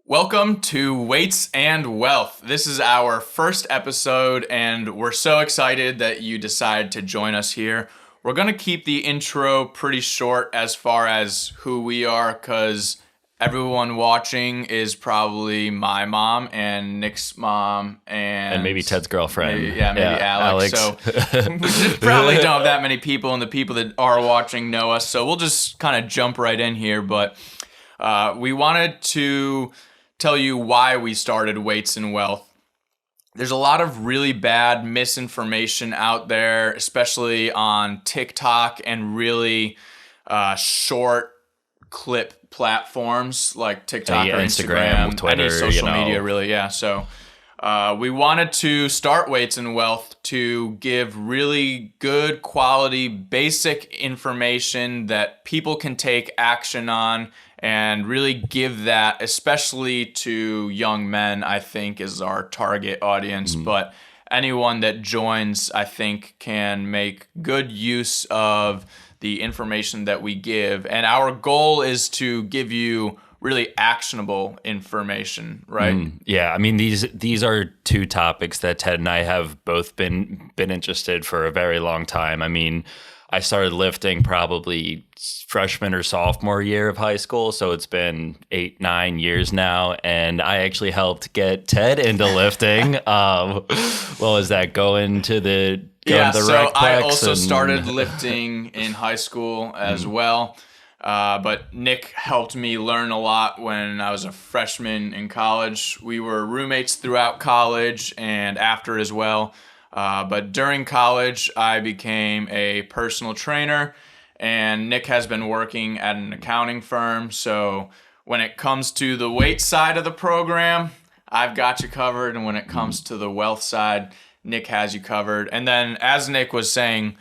Welcome to Weights and Wealth. This is our first episode, and we're so excited that you decided to join us here. We're going to keep the intro pretty short as far as who we are, because everyone watching is probably my mom and Nick's mom and maybe Ted's girlfriend. Maybe Alex. So we probably don't have that many people, and the people that are watching know us. So we'll just kind of jump right in here. But we wanted to tell you why we started Weights and Wealth. There's a lot of really bad misinformation out there, especially on TikTok and really short clip platforms like TikTok or Instagram, Twitter, any social media really. Yeah. So we wanted to start Weights and Wealth to give really good quality, basic information that people can take action on and really give that, especially to young men, I think is our target audience. But anyone that joins, I think, can make good use of the information that we give. And our goal is to give you really actionable information, right? Yeah, I mean these are two topics that Ted and I have both been interested for a very long time. I mean, I started lifting probably freshman or sophomore year of high school, so it's been 8-9 years now, and I actually helped get Ted into lifting. What was that, going to the so I also started lifting in high school as well. But Nick helped me learn a lot when I was a freshman in college. We were roommates throughout college and after as well. But during college, I became a personal trainer, and Nick has been working at an accounting firm. So when it comes to the weight side of the program, I've got you covered. And when it comes to the wealth side, Nick has you covered. And then, as Nick was saying,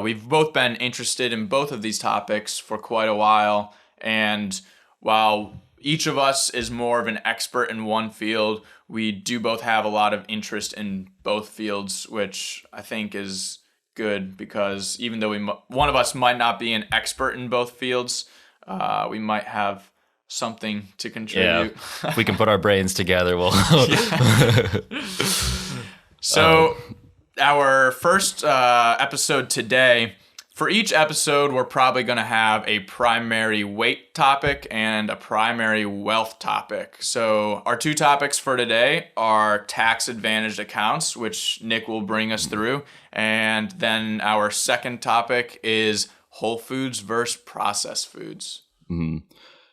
we've both been interested in both of these topics for quite a while. And while each of us is more of an expert in one field, we do both have a lot of interest in both fields, which I think is good, because even though one of us might not be an expert in both fields, we might have something to contribute. Yeah, if we can put our brains together, we'll... So our first episode today, for each episode, we're probably going to have a primary weight topic and a primary wealth topic. So our two topics for today are tax-advantaged accounts, which Nick will bring us through. And then our second topic is whole foods versus processed foods.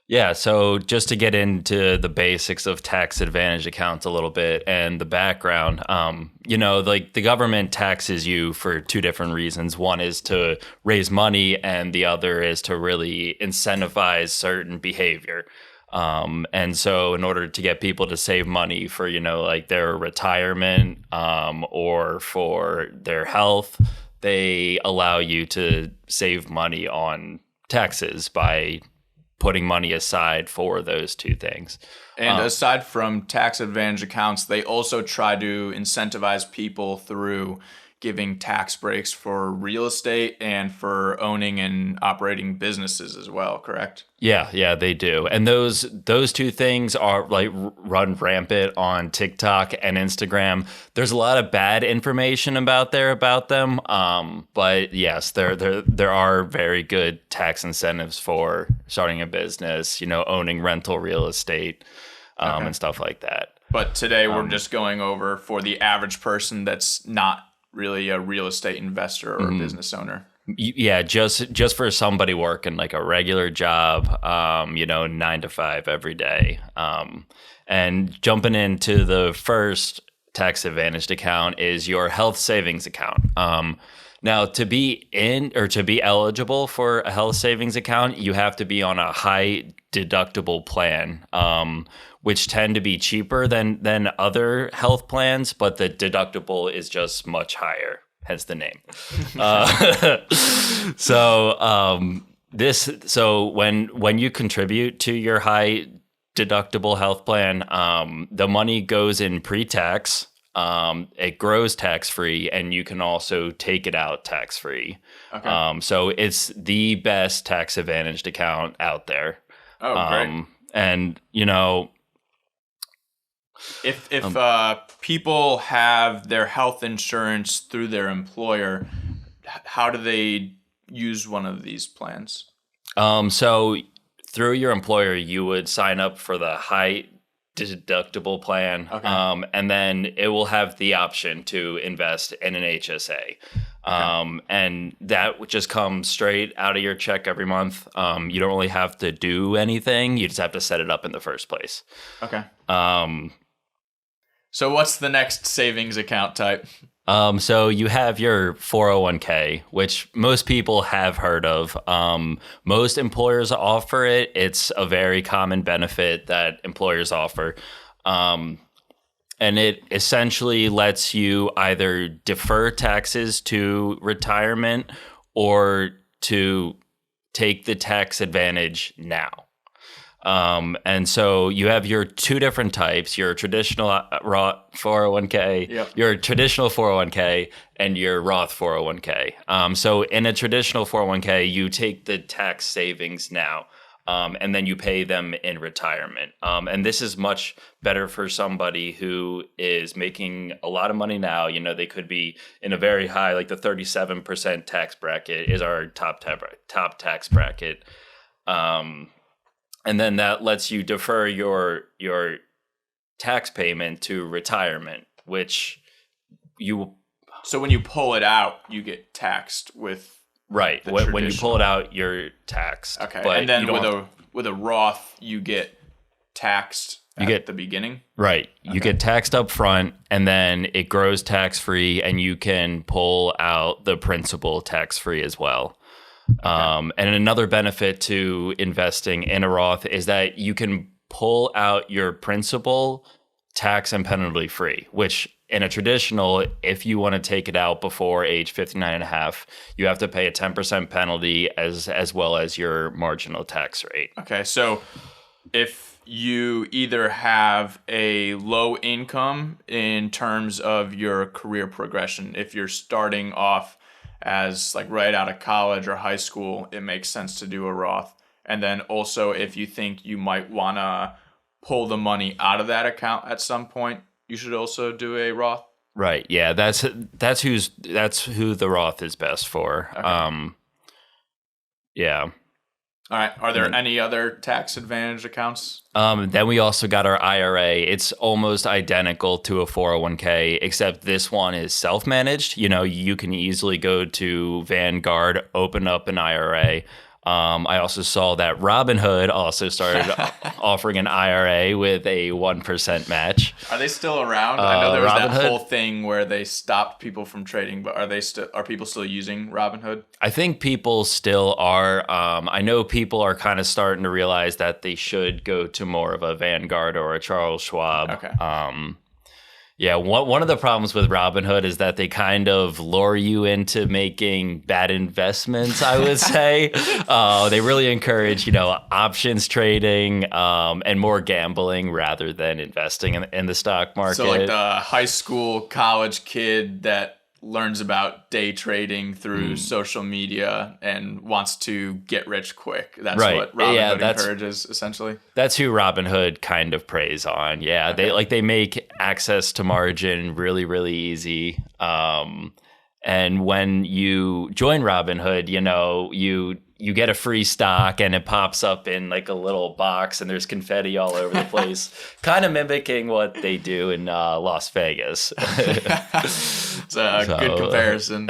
Yeah, so just to get into the basics of tax-advantaged accounts a little bit and the background, like the government taxes you for two different reasons. One is to raise money, and the other is to really incentivize certain behavior. And so in order to get people to save money for, like their retirement or for their health, they allow you to save money on taxes by putting money aside for those two things. And aside from tax advantage accounts, they also try to incentivize people through giving tax breaks for real estate and for owning and operating businesses as well, correct? Yeah, they do. And those two things are like run rampant on TikTok and Instagram. There's a lot of bad information about them. But yes, there are very good tax incentives for starting a business, owning rental real estate, and stuff like that. But today we're just going over for the average person that's not really a real estate investor or a business owner. Yeah, just for somebody working like a regular job, 9 to 5 every day. And jumping into the first tax advantaged account is your health savings account. Now, to be eligible for a health savings account, you have to be on a high deductible plan, which tend to be cheaper than other health plans, but the deductible is just much higher, hence the name. So when you contribute to your high deductible health plan, the money goes in pre-tax. It grows tax-free, and you can also take it out tax-free. Okay. So it's the best tax-advantaged account out there. Oh, great. And, If people have their health insurance through their employer, how do they use one of these plans? So through your employer, you would sign up for the high deductible plan, Okay. and then it will have the option to invest in an HSA. And that just comes straight out of your check every month. You don't really have to do anything. You just have to set it up in the first place. Okay. So what's the next savings account type? So you have your 401k, which most people have heard of. Most employers offer it. It's a very common benefit that employers offer. And it essentially lets you either defer taxes to retirement or to take the tax advantage now. And so you have your two different types, your traditional Roth 401k, your traditional 401k, and your Roth 401k. So in a traditional 401k, you take the tax savings now, and then you pay them in retirement. And this is much better for somebody who is making a lot of money now. You know, they could be in a very high, like the 37% tax bracket is our top tax bracket. And then that lets you defer your tax payment to retirement, which you. So when you pull it out, you get taxed with right. When you pull it out, you're taxed. Okay, but and then with a Roth, you get taxed at the beginning. Right. Okay. You get taxed up front, and then it grows tax free, and you can pull out the principal tax free as well. Okay. And another benefit to investing in a Roth is that you can pull out your principal tax and penalty free, which in a traditional, if you want to take it out before age 59 and a half, you have to pay a 10% penalty as well as your marginal tax rate. Okay, so if you either have a low income in terms of your career progression, if you're starting off as like right out of college or high school, it makes sense to do a Roth. And then also if you think you might want to pull the money out of that account at some point, you should also do a Roth. Right. Yeah, that's who the Roth is best for. Okay. Yeah. All right. Are there any other tax advantage accounts? Then we also got our IRA. It's almost identical to a 401k, except this one is self-managed. You know, you can easily go to Vanguard, open up an IRA. I also saw that Robinhood also started offering an IRA with a 1% match. Are they still around? I know there was that whole thing where they stopped people from trading, but are people still using Robinhood? I think people still are. I know people are kind of starting to realize that they should go to more of a Vanguard or a Charles Schwab. Okay. Yeah, one of the problems with Robinhood is that they kind of lure you into making bad investments, I would say. They really encourage, options trading and more gambling rather than investing in the stock market. So like the high school, college kid that learns about day trading through social media and wants to get rich quick. That's right. What Robinhood encourages, essentially. That's who Robinhood kind of preys on. Yeah, okay. They make access to margin really, really easy. And when you join Robinhood, you get a free stock and it pops up in like a little box and there's confetti all over the place, kind of mimicking what they do in Las Vegas. It's a good comparison.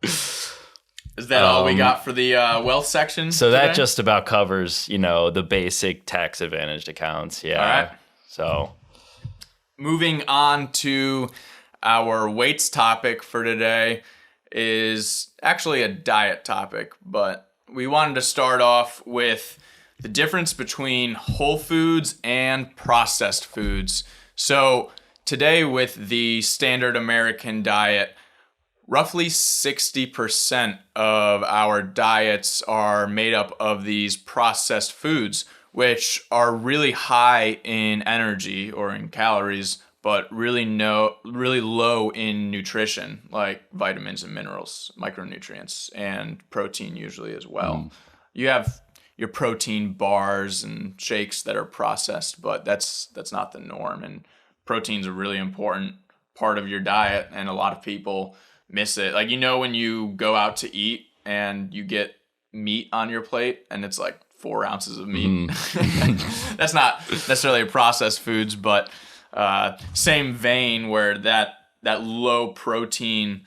Is that all we got for the wealth section? So today? That just about covers, the basic tax advantaged accounts. Yeah. All right. So moving on to our weights topic for today is actually a diet topic, but we wanted to start off with the difference between whole foods and processed foods. So today with the standard American diet, roughly 60% of our diets are made up of these processed foods, which are really high in energy or in calories, but really low in nutrition, like vitamins and minerals, micronutrients, and protein usually as well. You have your protein bars and shakes that are processed, but that's not the norm. And protein's a really important part of your diet, and a lot of people miss it. Like, when you go out to eat and you get meat on your plate and it's like 4 ounces of meat. That's not necessarily a processed foods, but same vein where that low protein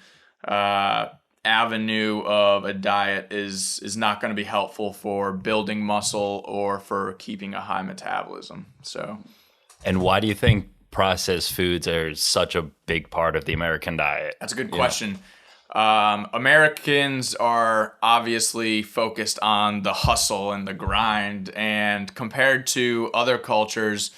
avenue of a diet is not going to be helpful for building muscle or for keeping a high metabolism. So, and why do you think processed foods are such a big part of the American diet? That's a good question. Americans are obviously focused on the hustle and the grind, and compared to other cultures,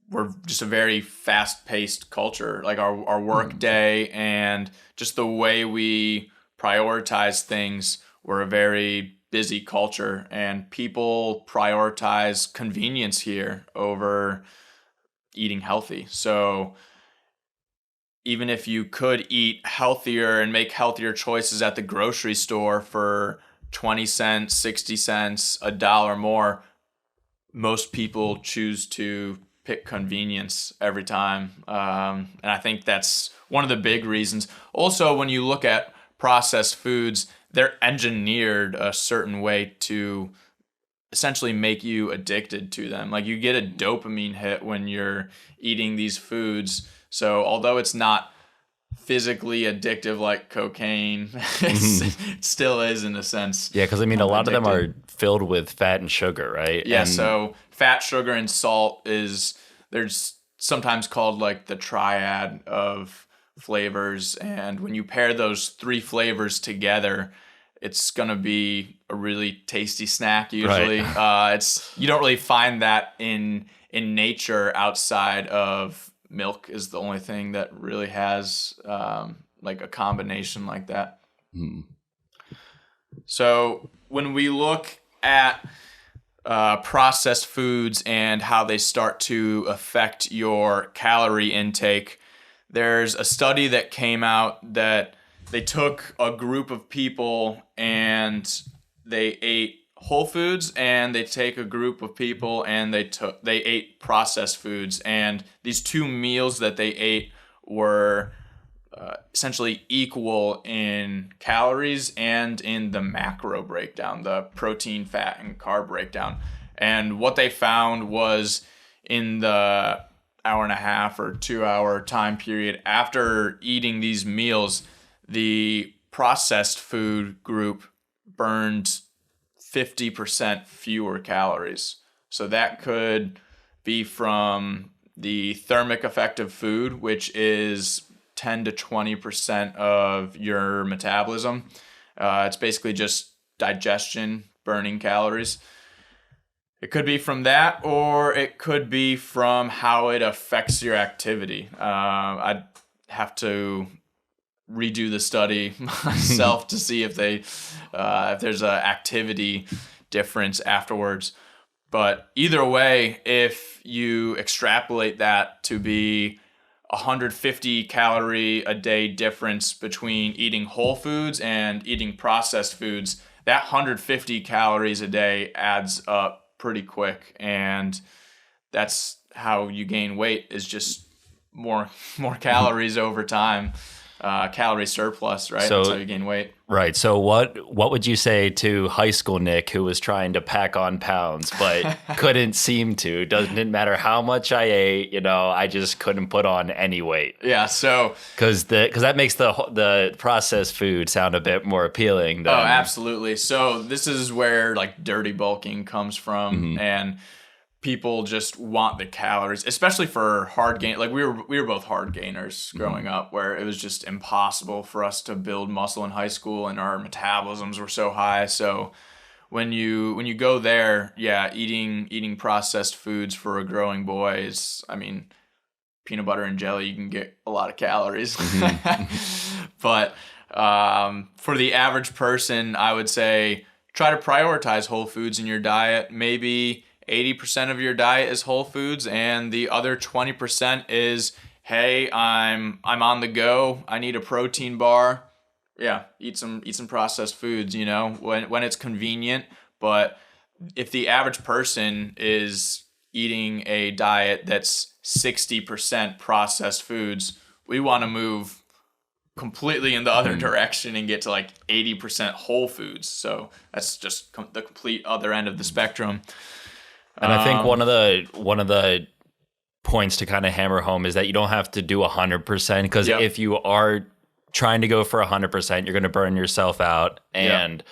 we're just a very fast-paced culture. Like our work day and just the way we prioritize things, we're a very busy culture, and people prioritize convenience here over eating healthy. So even if you could eat healthier and make healthier choices at the grocery store for 20 cents, 60 cents, $1 more, most people choose to pick convenience every time. And I think that's one of the big reasons. Also, when you look at processed foods, they're engineered a certain way to essentially make you addicted to them. Like, you get a dopamine hit when you're eating these foods. So although it's not physically addictive like cocaine, it still is in a sense. Yeah, because a lot of them are filled with fat and sugar, right? Yeah, so fat, sugar, and salt there's sometimes called like the triad of flavors. And when you pair those 3 flavors together, it's going to be a really tasty snack usually. Right. You don't really find that in nature outside of milk. Is the only thing that really has like a combination like that. So when we look at processed foods and how they start to affect your calorie intake, there's a study that came out that they took a group of people and they ate whole foods, and they take a group of people and they ate processed foods, and these 2 meals that they ate were essentially equal in calories and in the macro breakdown, the protein, fat, and carb breakdown. And what they found was in the 1.5 or 2 hour time period after eating these meals, the processed food group burned 50% fewer calories. So that could be from the thermic effect of food, which is 10 to 20% of your metabolism. It's basically just digestion, burning calories. It could be from that, or it could be from how it affects your activity. I'd have to redo the study myself to see if there's an activity difference afterwards. But either way, if you extrapolate that to be 150 calorie a day difference between eating whole foods and eating processed foods, that 150 calories a day adds up pretty quick, and that's how you gain weight, is just more calories over time. Calorie surplus, right? So, that's how you gain weight. Right. So what would you say to high school Nick, who was trying to pack on pounds but couldn't seem to? Didn't matter how much I ate, I just couldn't put on any weight. Yeah. So because that makes the processed food sound a bit more appealing. Oh, absolutely. So this is where like dirty bulking comes from, and people just want the calories, especially for hard gain. Like we were both hard gainers growing up, where it was just impossible for us to build muscle in high school, and our metabolisms were so high. So when you go there, yeah, eating processed foods for a growing boy is, peanut butter and jelly, you can get a lot of calories. But for the average person, I would say try to prioritize whole foods in your diet. Maybe 80% of your diet is whole foods, and the other 20% is, hey, I'm on the go, I need a protein bar. Yeah, eat some processed foods, when it's convenient, but if the average person is eating a diet that's 60% processed foods, we want to move completely in the other direction and get to like 80% whole foods. So that's just the complete other end of the spectrum. And I think one of the points to kind of hammer home is that you don't have to do 100%, because if you are trying to go for 100%, you're going to burn yourself out, and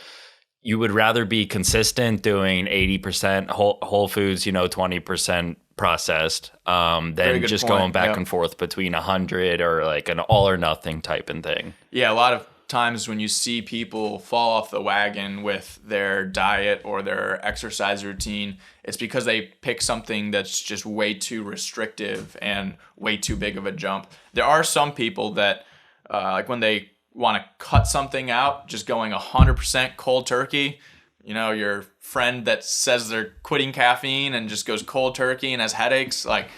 you would rather be consistent doing 80% whole foods, 20% processed, than just going back and forth between 100 or like an all or nothing type of thing. Yeah, a lot of times when you see people fall off the wagon with their diet or their exercise routine, it's because they pick something that's just way too restrictive and way too big of a jump. There are some people that, like when they want to cut something out, just going 100% cold turkey. Your friend that says they're quitting caffeine and just goes cold turkey and has headaches. Like,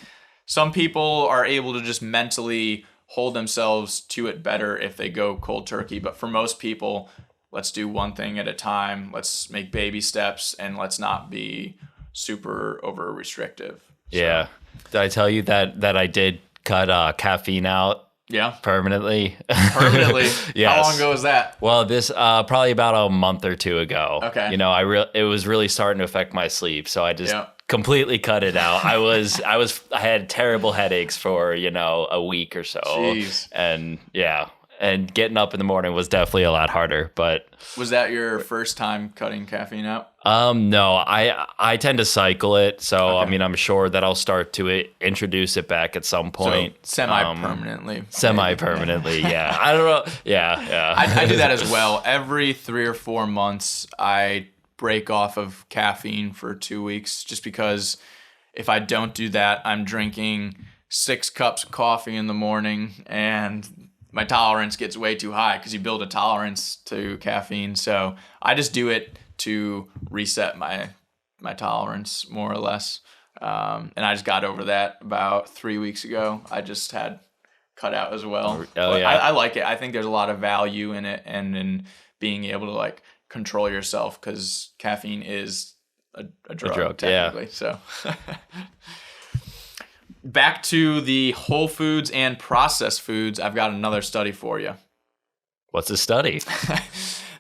some people are able to just mentally hold themselves to it better if they go cold turkey. But for most people, let's do one thing at a time. Let's make baby steps, and let's not be super over restrictive. Yeah. Did I tell you that I did cut caffeine out? Yeah. Permanently. Permanently? Yes. How long ago was that? Well, this probably about a month or two ago. Okay. It was really starting to affect my sleep, so I just completely cut it out. I had terrible headaches for, a week or so. Jeez. And getting up in the morning was definitely a lot harder. But was that your first time cutting caffeine out? No, I tend to cycle it, so okay. I'm sure that I'll start to introduce it back at some point. So semi-permanently. Semi-permanently, yeah. I don't know. Yeah. I do that as well. Every 3 or 4 months, I break off of caffeine for 2 weeks, just because if I don't do that, I'm drinking 6 cups of coffee in the morning, and my tolerance gets way too high because you build a tolerance to caffeine. So I just do it to reset my tolerance, more or less. And I just got over that about 3 weeks ago. I just had cut out as well. Oh, yeah. I like it. I think there's a lot of value in it, and in being able to like control yourself, because caffeine is a drug technically. Yeah. So back to the whole foods and processed foods, I've got another study for you. What's the study?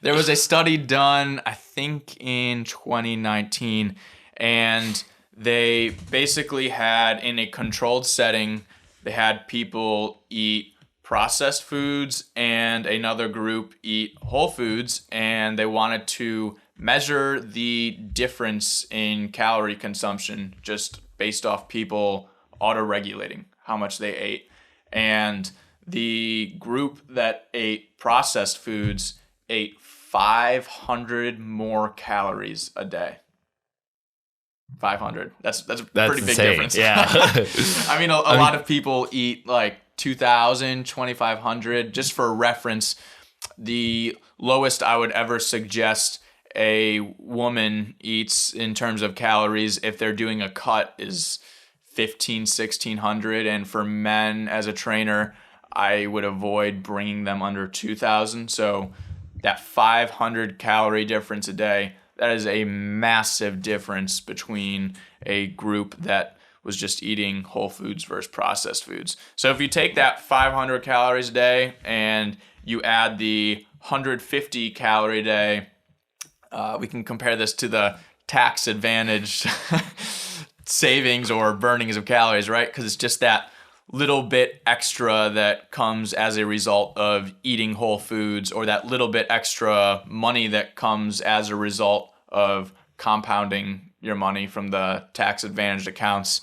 There was a study done, I think, in 2019, and they basically had, in a controlled setting, they had people eat processed foods and another group eat whole foods, and they wanted to measure the difference in calorie consumption just based off people auto-regulating how much they ate. And the group that ate processed foods ate 500 more calories a day. 500. That's a pretty big insane. Difference. Yeah. a lot of people eat like 2,000, 2,500. Just for reference, the lowest I would ever suggest a woman eats in terms of calories if they're doing a cut is 1,600. And for men, as a trainer, I would avoid bringing them under 2,000. So that 500 calorie difference a day, that is a massive difference between a group that was just eating whole foods versus processed foods. So if you take that 500 calories a day and you add the 150 calorie a day, we can compare this to the tax advantage savings or burnings of calories, right? Because it's just that little bit extra that comes as a result of eating whole foods, or that little bit extra money that comes as a result of compounding your money from the tax advantaged accounts.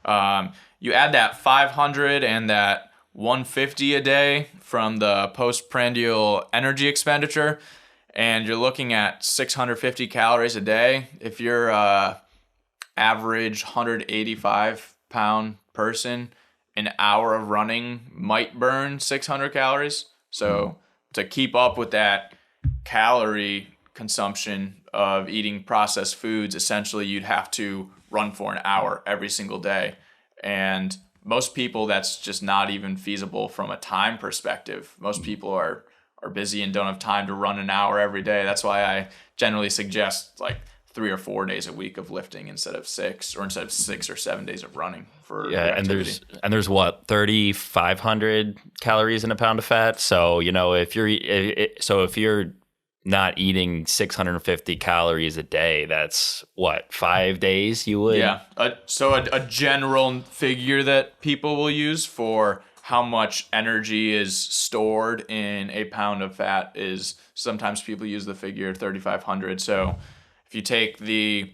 You add that 500 and that 150 a day from the postprandial energy expenditure, and you're looking at 650 calories a day. If you're average 185 pound person, an hour of running might burn 600 calories. So to keep up with that calorie consumption of eating processed foods, essentially you'd have to run for an hour every single day. And most people, that's just not even feasible from a time perspective. Most people are busy and don't have time to run an hour every day. That's why I generally suggest like 3 or 4 days a week of lifting instead of 6, or instead of 6 or 7 days of running for Yeah, your and activity. there's what, 3,500 calories in a pound of fat. So if you're not eating 650 calories a day, that's what, 5 days you would. Yeah. So a general figure that people will use for how much energy is stored in a pound of fat is, sometimes people use the figure 3,500. So if you take the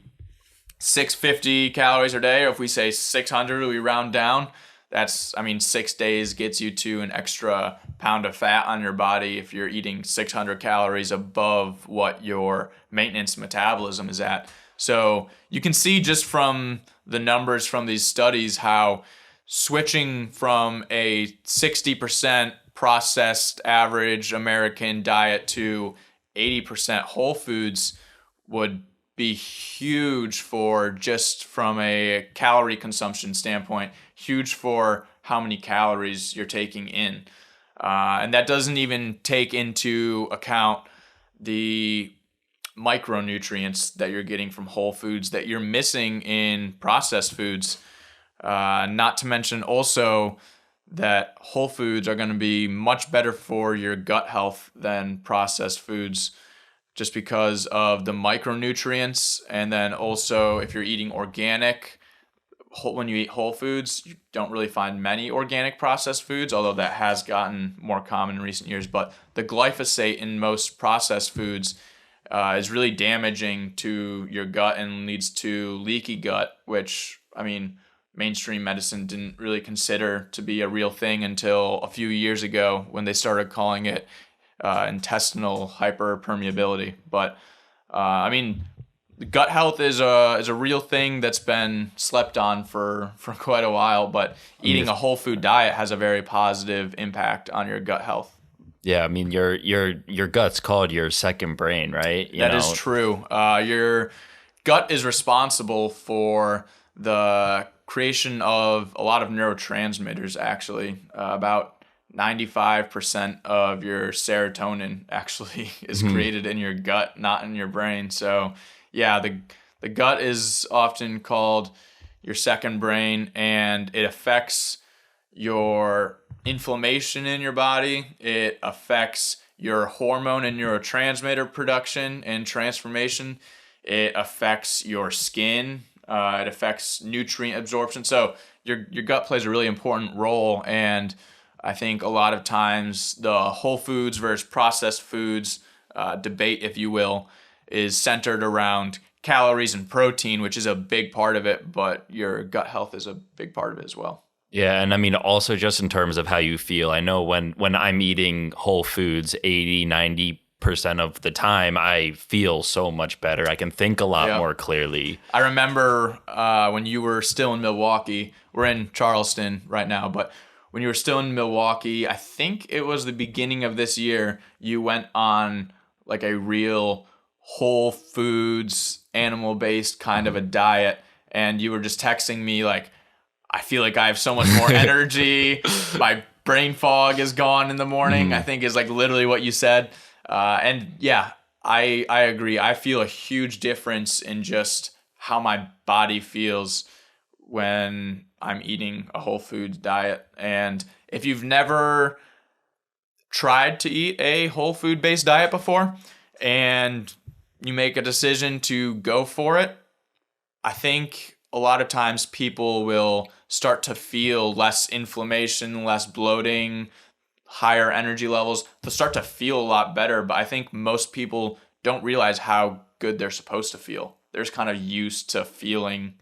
650 calories a day, or if we say 600, we round down, that's, 6 days gets you to an extra pound of fat on your body if you're eating 600 calories above what your maintenance metabolism is at. So you can see just from the numbers from these studies how switching from a 60% processed average American diet to 80% whole foods would be huge for, just from a calorie consumption standpoint, huge for how many calories you're taking in. And that doesn't even take into account the micronutrients that you're getting from whole foods that you're missing in processed foods. Not to mention also that whole foods are going to be much better for your gut health than processed foods, just because of the micronutrients. And then also, if you're eating organic, when you eat whole foods, you don't really find many organic processed foods, although that has gotten more common in recent years. But the glyphosate in most processed foods is really damaging to your gut and leads to leaky gut, which, mainstream medicine didn't really consider to be a real thing until a few years ago, when they started calling it intestinal hyperpermeability. But gut health is a real thing that's been slept on for quite a while. But eating a whole food diet has a very positive impact on your gut health. Yeah, your gut's called your second brain, right? That is true. Your gut is responsible for the creation of a lot of neurotransmitters, actually. About 95% of your serotonin actually is created in your gut, not in your brain. So yeah, the gut is often called your second brain, and it affects your inflammation in your body. It affects your hormone and neurotransmitter production and transformation. It affects your skin. It affects nutrient absorption. So your gut plays a really important role. And I think a lot of times the whole foods versus processed foods debate, if you will, is centered around calories and protein, which is a big part of it, but your gut health is a big part of it as well. Yeah, and also just in terms of how you feel. I know when I'm eating whole foods 80-90% of the time, I feel so much better. I can think a lot more clearly. I remember when you were still in Milwaukee. We're in Charleston right now, but when you were still in Milwaukee, I think it was the beginning of this year, you went on like a real whole foods, animal-based kind of a diet, and you were just texting me like, I feel like I have so much more energy. My brain fog is gone in the morning, I think is like literally what you said. And yeah, I agree. I feel a huge difference in just how my body feels when I'm eating a whole foods diet. And if you've never tried to eat a whole food based diet before and you make a decision to go for it, I think a lot of times people will start to feel less inflammation, less bloating, higher energy levels. They'll start to feel a lot better. But I think most people don't realize how good they're supposed to feel. They're just kind of used to feeling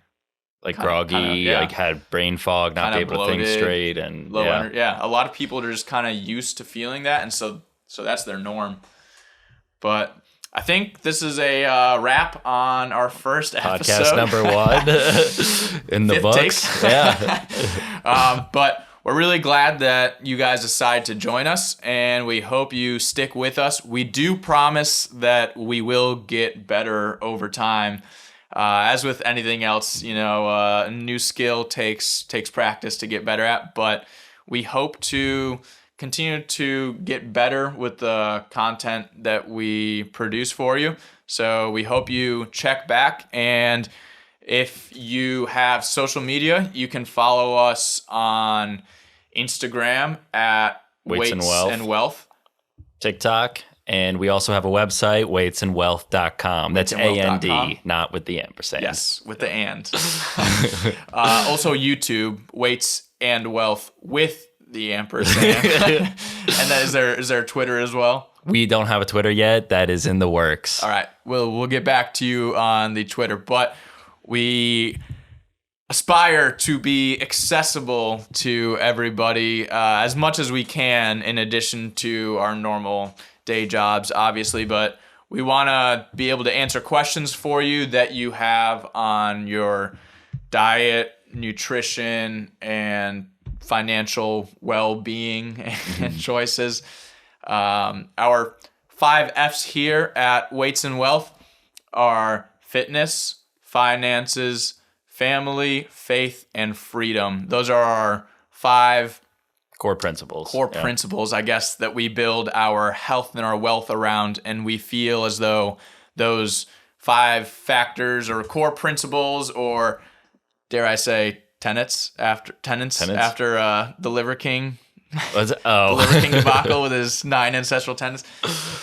like groggy, like had brain fog, not able bloated, to think straight, and low energy. Yeah, a lot of people are just kind of used to feeling that, and so that's their norm. But I think this is a wrap on our first episode. Podcast number 1 in the books. Yeah. But we're really glad that you guys decided to join us, and we hope you stick with us. We do promise that we will get better over time. As with anything else, a new skill takes practice to get better at, but we hope to continue to get better with the content that we produce for you. So we hope you check back. And if you have social media, you can follow us on Instagram at Weights and Wealth. TikTok. And we also have a website, weightsandwealth.com. That's A-N-D, not with the ampersand. Yes, with the and. Also YouTube, Weights and Wealth with the ampersand. And then is there Twitter as well? We don't have a Twitter yet. That is in the works. All right. We'll get back to you on the Twitter, but we aspire to be accessible to everybody as much as we can, in addition to our normal day jobs, obviously, but we want to be able to answer questions for you that you have on your diet, nutrition, and financial well-being and choices. Our 5 F's here at Weights and Wealth are fitness, finances, family, faith, and freedom. Those are our 5 core principles. Principles, I guess, that we build our health and our wealth around, and we feel as though those 5 factors or core principles, or dare I say tenets after the Liver King. The Liver King debacle with his 9 ancestral tenets.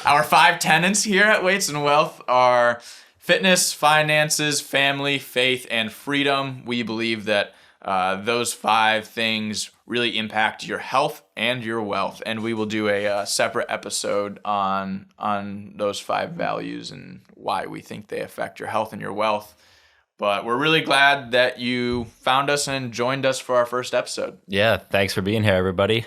Our 5 tenets here at Weights and Wealth are fitness, finances, family, faith, and freedom. We believe that those 5 things really impact your health and your wealth, and we will do a separate episode on those 5 values and why we think they affect your health and your wealth. But we're really glad that you found us and joined us for our first episode. Yeah, thanks for being here, everybody.